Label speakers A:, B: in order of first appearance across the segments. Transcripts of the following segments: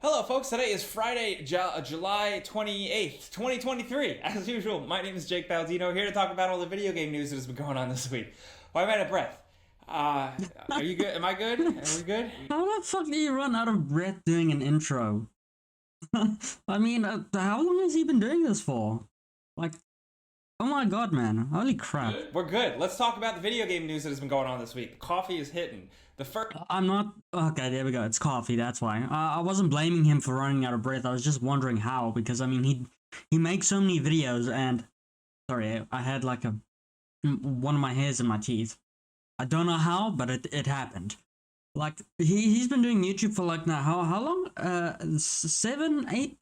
A: Hello, folks. Today is Friday, July 28th, 2023. As usual, my name is Jake Baldino, here to talk about all the video game news that has been going on this week. Why am I out of breath? Are you good? Am I good? Are we good?
B: How the fuck do you run out of breath doing an intro? I mean, how long has he been doing this for? Like, oh my god, man. Holy crap.
A: We're good. Let's talk about the video game news that has been going on this week. Coffee is hitting. The first...
B: I'm not... Okay, there we go. It's coffee, that's why. I wasn't blaming him for running out of breath. I was just wondering how, because, I mean, he makes so many videos, and... Sorry, I had, like, one of my hairs in my teeth. I don't know how, but it happened. Like, he's been doing YouTube for, like, now, how long? 7, 8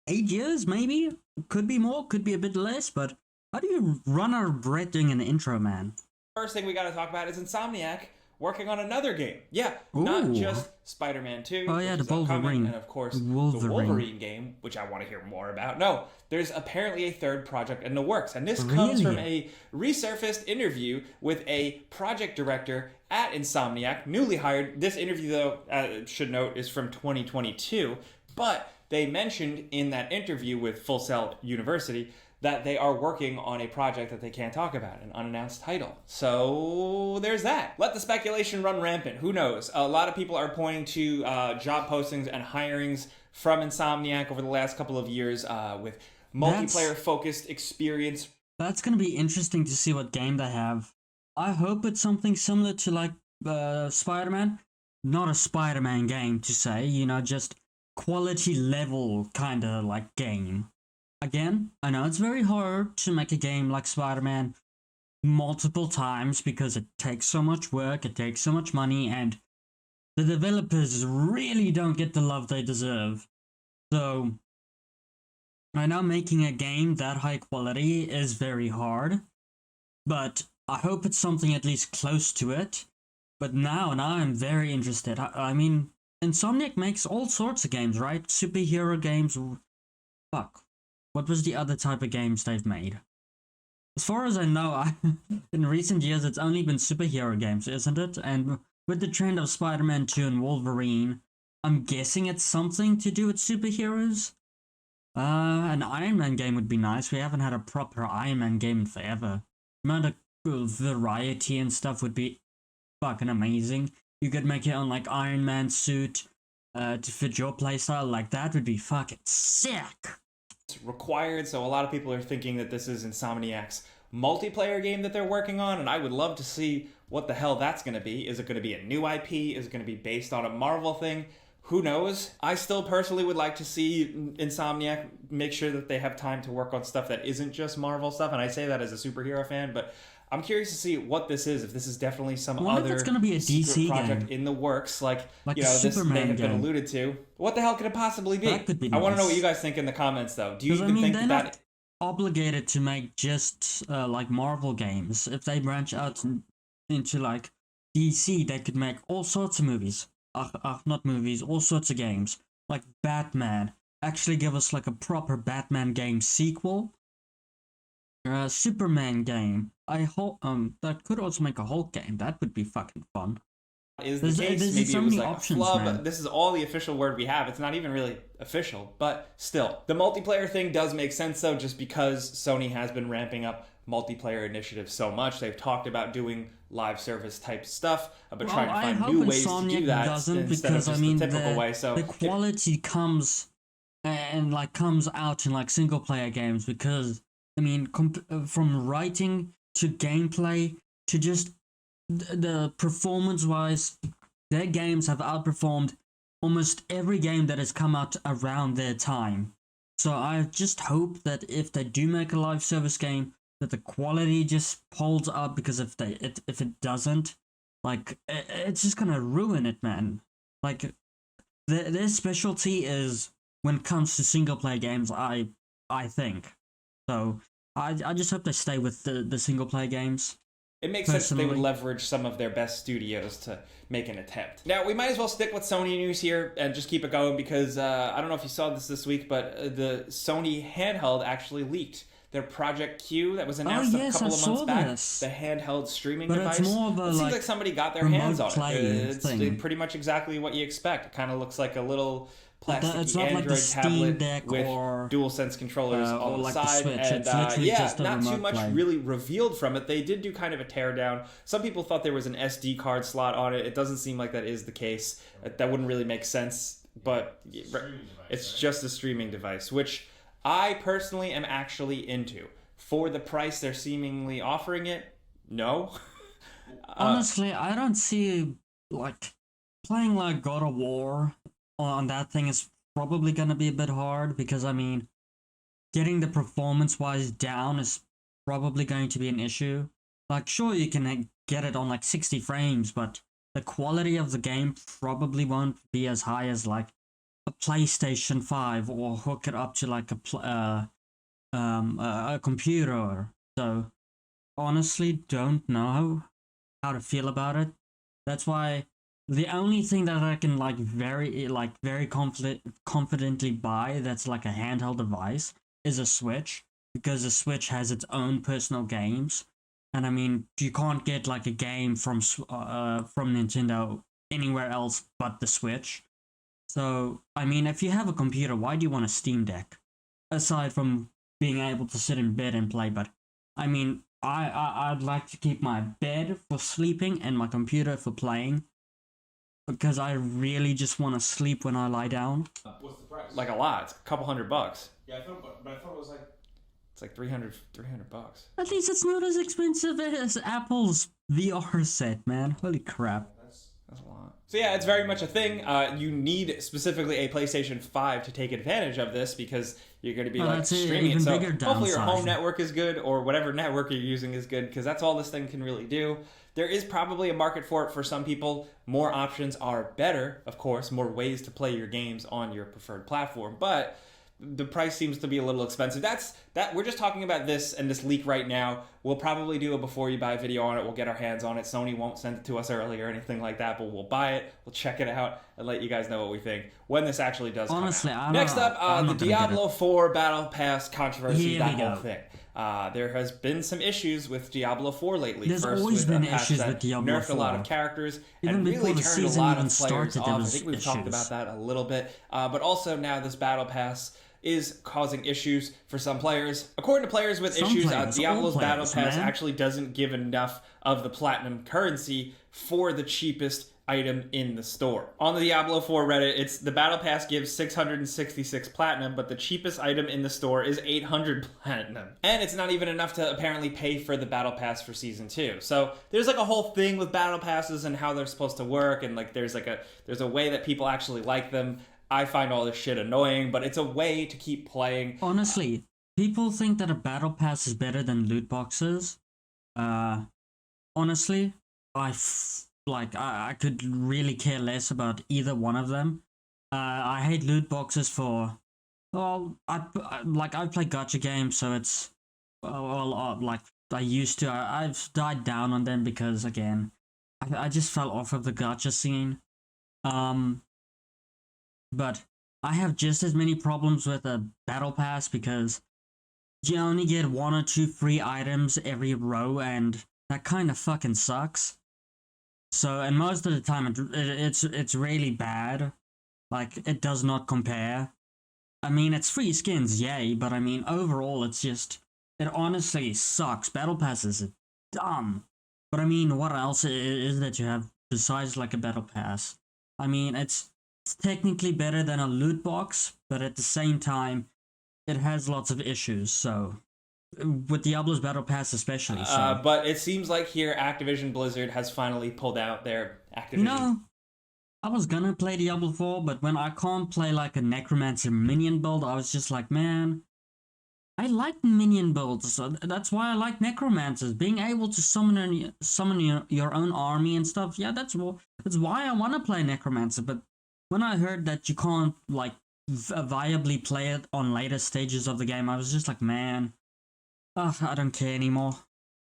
B: years, maybe? Could be more, could be a bit less, but... How do you run out of breath doing an intro, man?
A: First thing we gotta talk about is Insomniac working on another game. Yeah,
B: Ooh.
A: not just Spider-Man 2,
B: oh yeah, the
A: Wolverine, and of course the
B: Wolverine.
A: Wolverine game, which I want to hear more about. No, there's apparently a third project in the works, and this comes from a resurfaced interview with a project director at Insomniac, newly hired. This interview, though, should note, is from 2022, but they mentioned in that interview with Full Sail University that they are working on a project that they can't talk about, an unannounced title. So there's that. Let the speculation run rampant. Who knows? A lot of people are pointing to job postings and hirings from Insomniac over the last couple of years with multiplayer-focused experience.
B: That's going to be interesting to see what game they have. I hope it's something similar to, like, Spider-Man. Not a Spider-Man game, to say, you know, just quality level kind of, like, game. Again, I know it's very hard to make a game like Spider-Man multiple times because it takes so much work, it takes so much money, and the developers really don't get the love they deserve. So, I know making a game that high quality is very hard, but I hope it's something at least close to it. But now I'm very interested. I mean, Insomniac makes all sorts of games, right? Superhero games. Fuck. What was the other type of games they've made? As far as I know, in recent years, it's only been superhero games, isn't it? And with the trend of Spider-Man 2 and Wolverine, I'm guessing it's something to do with superheroes? An Iron Man game would be nice. We haven't had a proper Iron Man game in forever. The amount of variety and stuff would be fucking amazing. You could make your own, like, Iron Man suit to fit your playstyle. Like, that would be fucking sick!
A: Required, so a lot of people are thinking that this is Insomniac's multiplayer game that they're working on, and I would love to see what the hell that's going to be. Is it going to be a new IP? Is it going to be based on a Marvel thing? Who knows? I still personally would like to see Insomniac make sure that they have time to work on stuff that isn't just Marvel stuff, and I say that as a superhero fan, but I'm curious to see what this is, if this is definitely some other
B: it's gonna be a DC
A: project
B: game
A: in the works, like you
B: a
A: know, this
B: Superman
A: may have been
B: game.
A: alluded to. What the hell could it possibly be?
B: That could be
A: I want to know
B: nice.
A: what you guys think in the comments, though. Do you even
B: I mean,
A: think
B: they're
A: that
B: not obligated to make just like Marvel games. If they branch out into like DC, they could make all sorts of movies. Not movies, all sorts of games. Like Batman. Actually give us like a proper Batman game sequel. Superman game. I hope that could also make a Hulk game. That would be fucking fun.
A: is the case?
B: There's
A: Maybe
B: so
A: it was
B: many
A: like
B: options,
A: a flub.
B: man.
A: This is all the official word we have. It's not even really official, but still. The multiplayer thing does make sense, though, just because Sony has been ramping up multiplayer initiatives so much. They've talked about doing live service type stuff, but trying to find new ways to do that instead of
B: because,
A: just
B: I mean,
A: the typical way. So
B: the quality comes and like comes out in like single player games because I mean from writing to gameplay to just the performance wise, their games have outperformed almost every game that has come out around their time. So I just hope that if they do make a live service game, that the quality just holds up, because if it doesn't, like it's just gonna ruin it, man. Like their specialty is when it comes to single player games, I think. So I just hope they stay with the single player games.
A: it makes sense that they would leverage some of their best studios to make an attempt. Now, we might as well stick with Sony news here and just keep it going because I don't know if you saw this week, but the Sony handheld actually leaked their Project Q that was announced a couple of months back. The handheld streaming device.
B: It's more of a,
A: it seems like somebody got their hands on it. It's
B: thing.
A: pretty much exactly what you expect. It kind of looks like a little plasticky
B: like
A: Android
B: the Steam
A: tablet
B: Deck
A: with
B: or,
A: DualSense controllers on the
B: like
A: side.
B: the
A: And
B: just
A: not too much
B: play.
A: really revealed from it. They did do kind of a teardown. Some people thought there was an SD card slot on it. It doesn't seem like that is the case. That wouldn't really make sense. But it's just a streaming device, which I personally am actually into. For the price they're seemingly offering it, no.
B: Honestly, I don't see, like, playing like God of War on that thing is probably gonna be a bit hard, because, I mean, getting the performance-wise down is probably going to be an issue. Like, sure, you can get it on, like, 60 frames, but the quality of the game probably won't be as high as, like, a PlayStation 5, or hook it up to, like, a computer. So, honestly, don't know how to feel about it. That's why the only thing that I can, like, very confidently buy that's, like, a handheld device is a Switch, because the Switch has its own personal games. And I mean, you can't get like a game from Nintendo anywhere else but the Switch. So, I mean, if you have a computer, why do you want a Steam Deck? Aside from being able to sit in bed and play, but I mean, I'd like to keep my bed for sleeping and my computer for playing, because I really just want to sleep when I lie down.
C: What's the price?
A: Like a lot. It's a couple $100.
C: Yeah, I thought it was like...
A: It's like 300 bucks.
B: At least it's not as expensive as Apple's VR set, man. Holy crap.
A: That's a lot. So yeah, it's very much a thing. You need specifically a PlayStation 5 to take advantage of this, because you're going to be like streaming it. So hopefully your home network is good, or whatever network you're using is good, because that's all this thing can really do. There is probably a market for it for some people. More options are better, of course, more ways to play your games on your preferred platform, but the price seems to be a little expensive. We're just talking about this and this leak right now. We'll probably do a before you buy video on it. We'll get our hands on it. Sony won't send it to us early or anything like that, but we'll buy it. We'll check it out and let you guys know what we think when this actually does come out. Next up, the Diablo 4 Battle Pass controversy, that whole thing. There has been some issues with Diablo 4 lately.
B: There's always been issues with Diablo 4.
A: Nerfed a lot of characters
B: and
A: really turned a lot of players off. I think we've
B: issues.
A: talked about that a little bit. But also now this Battle Pass is causing issues for some players. According to players with issues, Diablo's Battle Pass actually doesn't give enough of the platinum currency for the cheapest item in the store. On the Diablo 4 Reddit, it's the Battle Pass gives 666 platinum, but the cheapest item in the store is 800 platinum. And it's not even enough to apparently pay for the Battle Pass for Season 2. So there's like a whole thing with Battle Passes and how they're supposed to work, and like there's a way that people actually like them. I find all this shit annoying, but it's a way to keep playing.
B: Honestly, people think that a Battle Pass is better than loot boxes. Honestly, I could really care less about either one of them. I hate loot boxes for... Well, I play gacha games, so it's... like, I used to. I've died down on them because, again, I just fell off of the gacha scene. But I have just as many problems with a Battle Pass, because you only get 1 or 2 free items every row, and that kind of fucking sucks. So, and most of the time it's really bad. Like, it does not compare. I mean, it's free skins, yay, but I mean, overall it honestly sucks. Battle Passes are dumb. But I mean, what else is that you have besides like a Battle Pass? I mean, it's technically better than a loot box, but at the same time, it has lots of issues, so... With Diablo's Battle Pass especially, so...
A: But it seems like here Activision Blizzard has finally pulled out their Activision...
B: No! I was gonna play Diablo 4, but when I can't play like a Necromancer minion build, I was just like, man... I like minion builds, so that's why I like Necromancers. Being able to summon your own army and stuff, yeah, that's why I want to play Necromancer, but... When I heard that you can't, like, viably play it on later stages of the game, I was just like, man, I don't care anymore.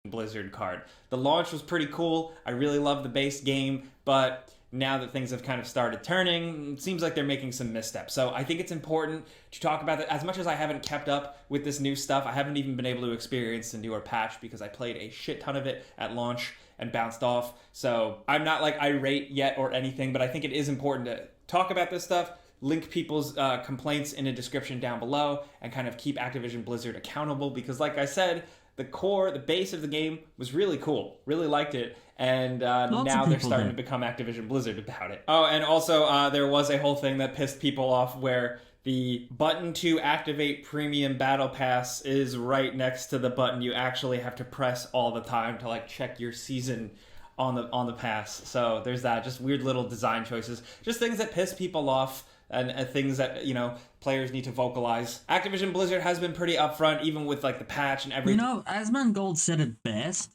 A: Blizzard card. The launch was pretty cool. I really love the base game, but now that things have kind of started turning, it seems like they're making some missteps. So I think it's important to talk about that. As much as I haven't kept up with this new stuff, I haven't even been able to experience the newer patch because I played a shit ton of it at launch and bounced off. So I'm not like irate yet or anything, but I think it is important to talk about this stuff, link people's complaints in a description down below, and kind of keep Activision Blizzard accountable, because like I said, the base of the game was really cool. Really liked it. And now they're starting to become Activision Blizzard about it. Oh, and also there was a whole thing that pissed people off where the button to activate Premium Battle Pass is right next to the button you actually have to press all the time to like check your season on the pass. So there's that. Just weird little design choices. Just things that piss people off. And things that, you know, players need to vocalize. Activision Blizzard has been pretty upfront, even with like the patch and everything.
B: You know, Asmongold said it best.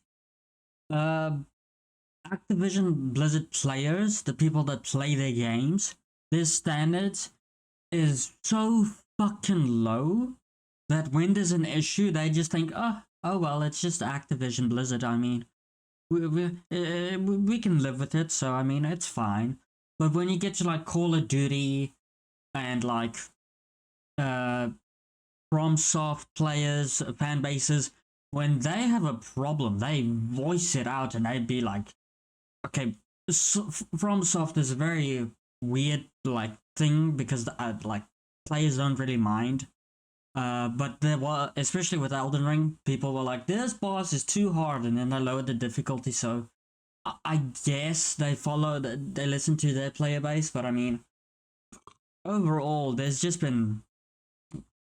B: Activision Blizzard players, the people that play their games, their standards is so fucking low that when there's an issue, they just think, oh well, it's just Activision Blizzard. I mean, we can live with it, so I mean, it's fine. But when you get to like Call of Duty and like FromSoft players, fan bases, when they have a problem, they voice it out and they'd be like, okay, FromSoft is a very weird like thing because like players don't really mind. But there were, especially with Elden Ring, people were like, this boss is too hard, and then they lowered the difficulty. So I guess they listen to their player base, but I mean, overall, there's just been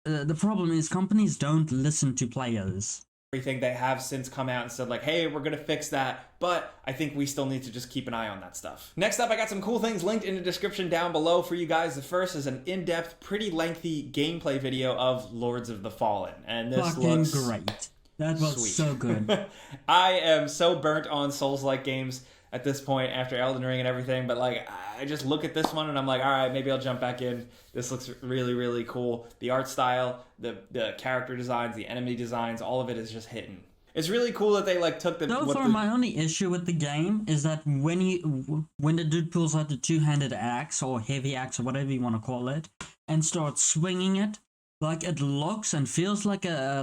B: the problem is companies don't listen to players.
A: Everything they have since come out and said like, hey, we're gonna fix that, but I think we still need to just keep an eye on that stuff. Next up, I got some cool things linked in the description down below for you guys. The first is an in-depth, pretty lengthy gameplay video of Lords of the Fallen, and this looks
B: great. That was
A: sweet.
B: So good.
A: I am so burnt on Souls-like games at this point after Elden Ring and everything, but like I just look at this one and I'm like, all right, maybe I'll jump back in. This looks really, really cool. The art style, the character designs, the enemy designs, all of it is just hitting. It's really cool that they like took the.
B: So far, my only issue with the game is that when the dude pulls out the two-handed axe or heavy axe or whatever you want to call it and starts swinging it, like it looks and feels like a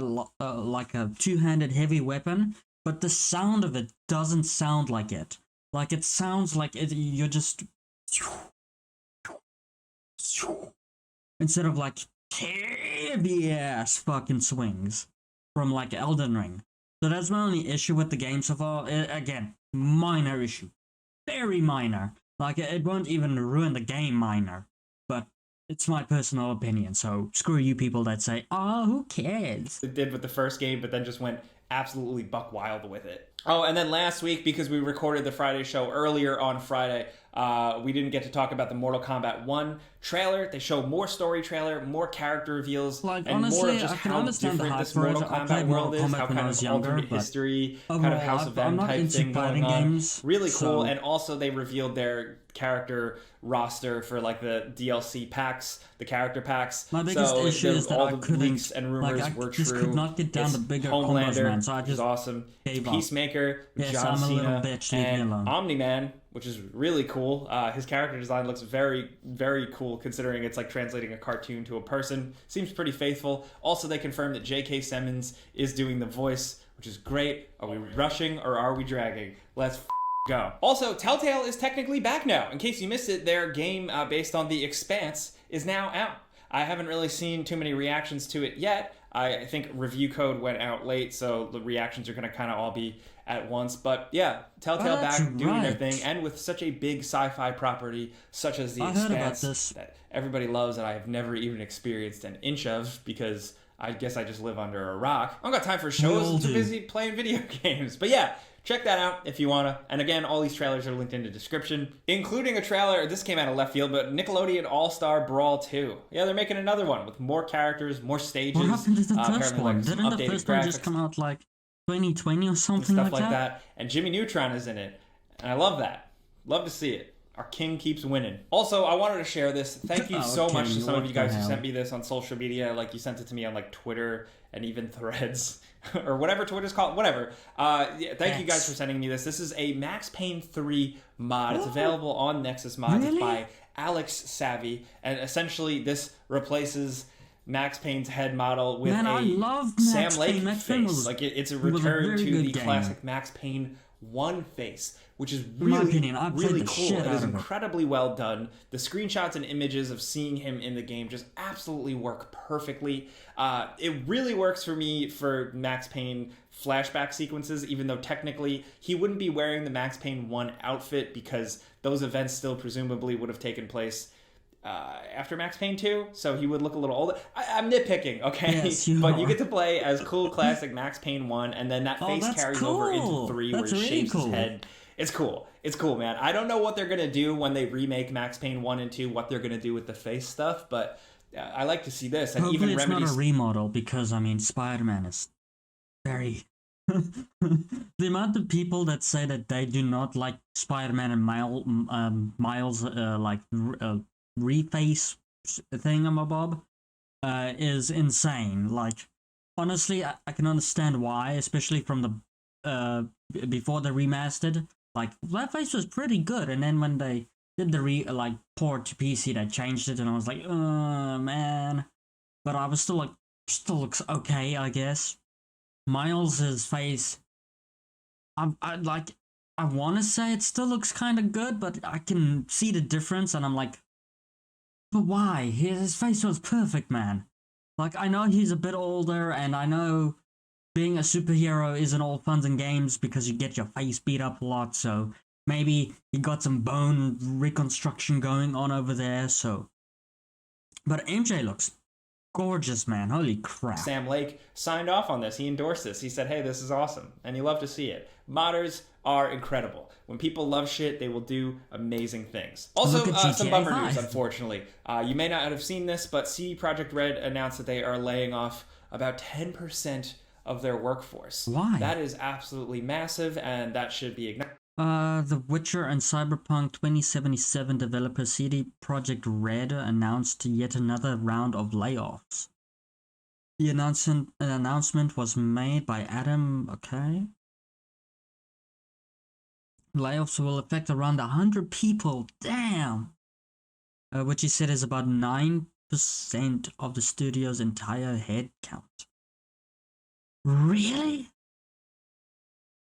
B: two-handed heavy weapon, but the sound of it doesn't sound like it. Like it sounds like you're just instead of like heavy ass fucking swings from like Elden Ring. So that's my only issue with the game so far. Again, minor issue, very minor. Like it won't even ruin the game, minor. But it's my personal opinion. So screw you people that say, "Oh, who cares?"
A: It did with the first game, but then just went absolutely buck wild with it. Oh, and then last week, because we recorded the Friday show earlier on Friday, we didn't get to talk about the Mortal Kombat 1 trailer. They showed more story trailer, more character reveals,
B: like,
A: and
B: honestly,
A: more of just how different this Mortal Kombat world is, how kind of alternate history, kind of House of M type thing going on. Really cool, and also they revealed their character roster for like the DLC packs, the character packs.
B: My biggest issue is that
A: all
B: I
A: the
B: couldn't,
A: leaks and rumors
B: like, I
A: were
B: just
A: true.
B: could not get down the bigger combos, man, so I just
A: awesome.
B: gave up.
A: Peacemaker,
B: Yes,
A: John
B: I'm a little
A: Cena,
B: bitch, leave me
A: and
B: alone.
A: Omni-Man, which is really cool. His character design looks very, very cool considering it's like translating a cartoon to a person. Seems pretty faithful. Also, they confirmed that J.K. Simmons is doing the voice, which is great. Are we rushing or are we dragging? Let's go. Also, Telltale is technically back now. In case you missed it, their game based on The Expanse is now out. I haven't really seen too many reactions to it yet. I think review code went out late, so the reactions are going to kind of all be at once. But yeah, Telltale back doing their thing, and with such a big sci-fi property such as The Expanse that everybody loves and I have never even experienced an inch of because I guess I just live under a rock. I don't got time for shows. I'm too busy playing video games. But yeah, check that out if you wanna. And again, all these trailers are linked in the description, including a trailer. This came out of left field, but Nickelodeon All-Star Brawl 2. Yeah, they're making another one with more characters, more stages.
B: What happened to the first one?
A: Like
B: Didn't the first one just come out like 2020 or something
A: stuff
B: like
A: that? And Jimmy Neutron is in it, and I love that. Love to see it. Our king keeps winning. Also, I wanted to share this. Thank you so much to some of you guys who sent me this on social media. Like, you sent it to me on, like, Twitter and even Threads. Or whatever Twitter's called. Whatever. Thank you guys for sending me this. This is a Max Payne 3 mod. It's available on Nexus Mods. It's by ffxvi. And essentially, this replaces Max Payne's head model with Sam Lake face. Like, it's a return to the classic Max Payne 1 face, which is really, really cool. It is incredibly well done. The screenshots and images of seeing him in the game just absolutely work perfectly. It really works for me for Max Payne flashback sequences, even though technically he wouldn't be wearing the Max Payne 1 outfit because those events still presumably would have taken place after Max Payne 2, so he would look a little older. I'm nitpicking, okay?
B: Yes,
A: but you get to play as cool classic Max Payne 1, and then that face carries over into 3 where he shaves his head. It's cool. It's cool, man. I don't know what they're going to do when they remake Max Payne 1 and 2, what they're going to do with the face stuff, but I like to see this. And
B: hopefully
A: even
B: it's not a remodel, because, I mean, Spider-Man is very... the amount of people that say that they do not like Spider-Man and Miles, reface thingamabob is insane. Like, honestly, I can understand why, especially from the before the remastered. Like, that face was pretty good, and then when they did the port to PC, they changed it, and I was like, man. But I was still looks okay, I guess. Miles's face, I want to say it still looks kind of good, but I can see the difference, and I'm like, but why? His face was perfect, man. Like, I know he's a bit older, and I know being a superhero isn't all fun and games because you get your face beat up a lot, so maybe he got some bone reconstruction going on over there, so... But MJ looks gorgeous, man. Holy crap.
A: Sam Lake signed off on this. He endorsed this. He said, hey, this is awesome, and you love to see it. Modders are incredible. When people love shit, they will do amazing things. Also, some bummer news, unfortunately. You may not have seen this, but CD Projekt Red announced that they are laying off about 10% of their workforce.
B: Why?
A: That is absolutely massive, and that should be acknowledged.
B: The Witcher and Cyberpunk 2077 developer CD Projekt Red announced yet another round of layoffs. The announcement was made by Adam, okay. Layoffs will affect around 100 people, damn! Which he said is about 9% of the studio's entire head count. Really?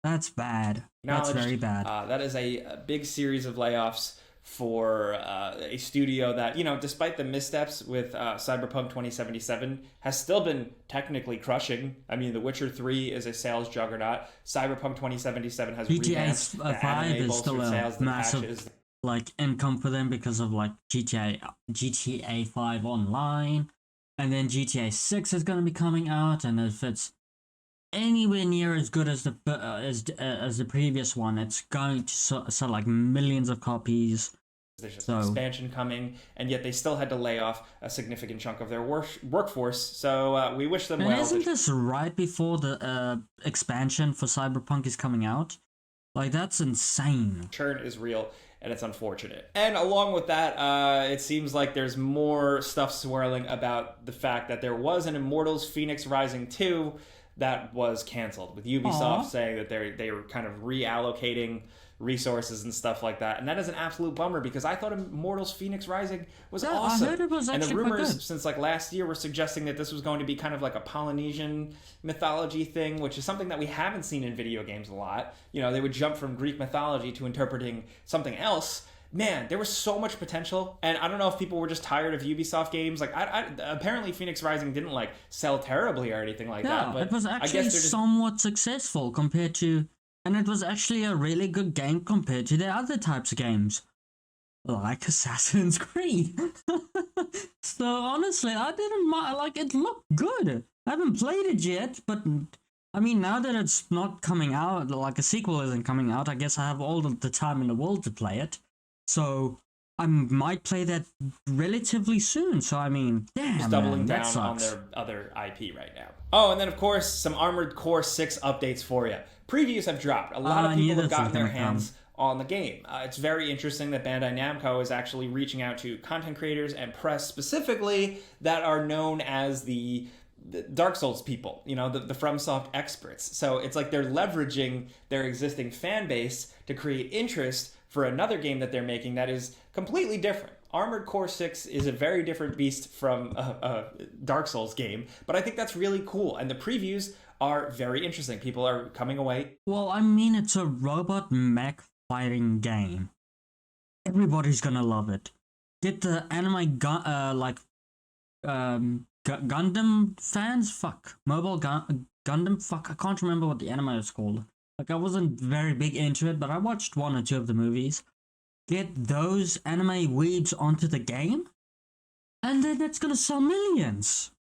B: That's bad. That's very bad.
A: That is a big series of layoffs for a studio that, you know, despite the missteps with Cyberpunk 2077, has still been technically crushing. I mean, The Witcher 3 is a sales juggernaut. Cyberpunk 2077 has
B: GTA 5 is still a massive income for them because of GTA 5 Online, and then GTA 6 is going to be coming out, and if it's anywhere near as good as the previous one, it's going to sell like millions of copies.
A: There's just expansion coming, and yet they still had to lay off a significant chunk of their workforce, so we wish them well.
B: Isn't this right before the expansion for Cyberpunk is coming out? Like, that's insane.
A: Churn is real, and it's unfortunate. And along with that, it seems like there's more stuff swirling about the fact that there was an Immortals Phoenix Rising 2 that was canceled, with Ubisoft saying that they were kind of reallocating resources and stuff like that. And that is an absolute bummer, because I thought Immortals Phoenix Rising was awesome.
B: I heard it was actually
A: and the rumors
B: quite good.
A: Since like last year were suggesting that this was going to be kind of like a Polynesian mythology thing, which is something that we haven't seen in video games a lot. You know, they would jump from Greek mythology to interpreting something else. Man, there was so much potential, and I don't know if people were just tired of Ubisoft games. Like, apparently Phoenix Rising didn't like sell terribly or anything like that. But
B: it was actually somewhat successful compared to, and it was actually a really good game compared to the other types of games, like Assassin's Creed. So honestly, I didn't mind. Like, it looked good. I haven't played it yet, but I mean, now that it's not coming out, like a sequel isn't coming out, I guess I have all the time in the world to play it. So I might play that relatively soon. So I mean, damn,
A: just doubling
B: man,
A: down on their other IP right now. Oh, and then of course some Armored Core 6 updates for you. Previews have dropped. A lot of people have gotten their hands on the game. It's very interesting that Bandai Namco is actually reaching out to content creators and press specifically that are known as the Dark Souls people, you know, the FromSoft experts. So it's like they're leveraging their existing fan base to create interest for another game that they're making that is completely different. Armored Core 6 is a very different beast from a Dark Souls game, but I think that's really cool. And the previews are very interesting. People are coming away.
B: Well, I mean, it's a robot mech fighting game. Everybody's gonna love it. Get the anime Gundam fans? Fuck. Gundam? Fuck, I can't remember what the anime is called. Like, I wasn't very big into it, but I watched 1 or 2 of the movies. Get those anime weebs onto the game, and then it's gonna sell millions.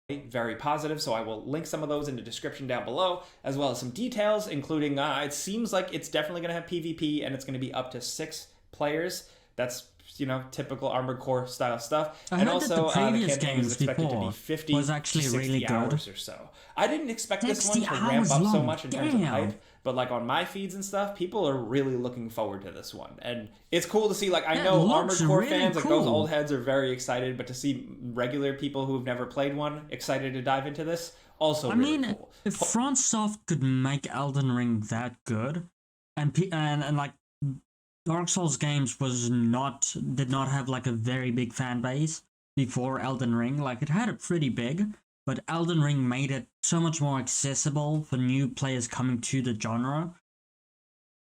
A: Very positive, so I will link some of those in the description down below, as well as some details, including it seems like it's definitely going to have PvP, and it's going to be up to 6 players. That's, you know, typical Armored Core style stuff. And also, the campaign is expected to be 50
B: was actually
A: to 60
B: really
A: hours
B: good.
A: or so. I didn't expect this one to
B: 60
A: ramp up
B: hours
A: so
B: long.
A: much in terms of
B: Damn.
A: hype, but like on my feeds and stuff, people are really looking forward to this one. And it's cool to see, like, I
B: It
A: know
B: looks
A: Armored Core
B: really
A: fans, like those
B: cool.
A: old heads are very excited, but to see regular people who've never played one excited to dive into this, also really cool.
B: If FromSoft could make Elden Ring that good, and like Dark Souls games did not have like a very big fan base before Elden Ring. Like, it had it pretty big, but Elden Ring made it so much more accessible for new players coming to the genre.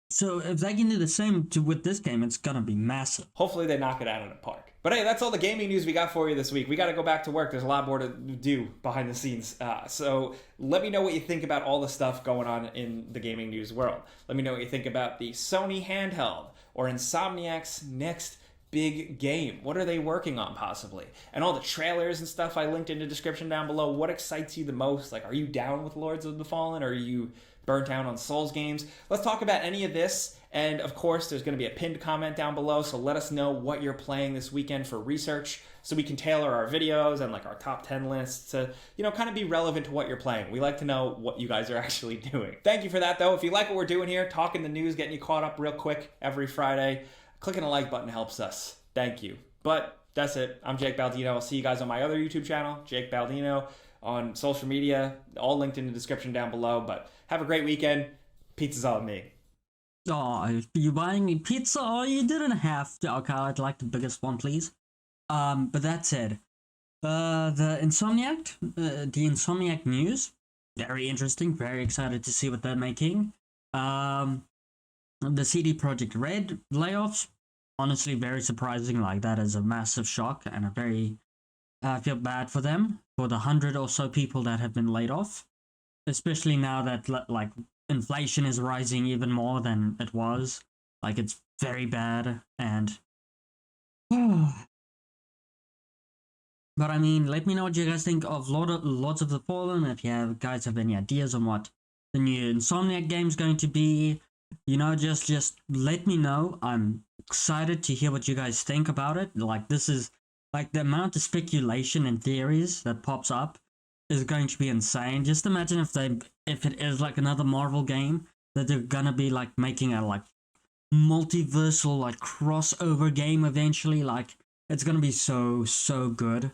B: So if they can do the same with this game, it's gonna be massive.
A: Hopefully they knock it out of the park. But hey, that's all the gaming news we got for you this week. We got to go back to work. There's a lot more to do behind the scenes. So let me know what you think about all the stuff going on in the gaming news world. Let me know what you think about the Sony handheld or Insomniac's next big game. What are they working on, possibly? And all the trailers and stuff I linked in the description down below. What excites you the most? Like, are you down with Lords of the Fallen, or are you burnt out on Souls games? Let's talk about any of this. And of course, there's going to be a pinned comment down below, so let us know what you're playing this weekend for research, so we can tailor our videos and like our top 10 lists to, you know, kind of be relevant to what you're playing. We like to know what you guys are actually doing. Thank you for that, though. If you like what we're doing here, talking the news, getting you caught up real quick every Friday, clicking the like button helps us. Thank you. But that's it. I'm Jake Baldino. I'll see you guys on my other YouTube channel, Jake Baldino, on social media, all linked in the description down below. But have a great weekend. Pizza's on me.
B: Oh, you buying me pizza? Oh, you didn't have to. Okay, I'd like the biggest one, please. But that said, the Insomniac news, very interesting. Very excited to see what they're making. The CD Projekt Red layoffs, honestly, very surprising. Like, that is a massive shock, and I feel bad for them, for the 100 or so people that have been laid off, especially now that like inflation is rising even more than it was. Like, it's very bad, and but I mean, let me know what you guys think of Lords of the Fallen. If you guys have any ideas on what the new Insomniac game is going to be, you know, just let me know. I'm excited to hear what you guys think about it. Like, this is like the amount of speculation and theories that pops up is going to be insane. Just imagine if it is like another Marvel game, that they're gonna be like making a like multiversal like crossover game eventually. Like, it's gonna be so good.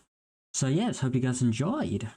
B: So yes, hope you guys enjoyed.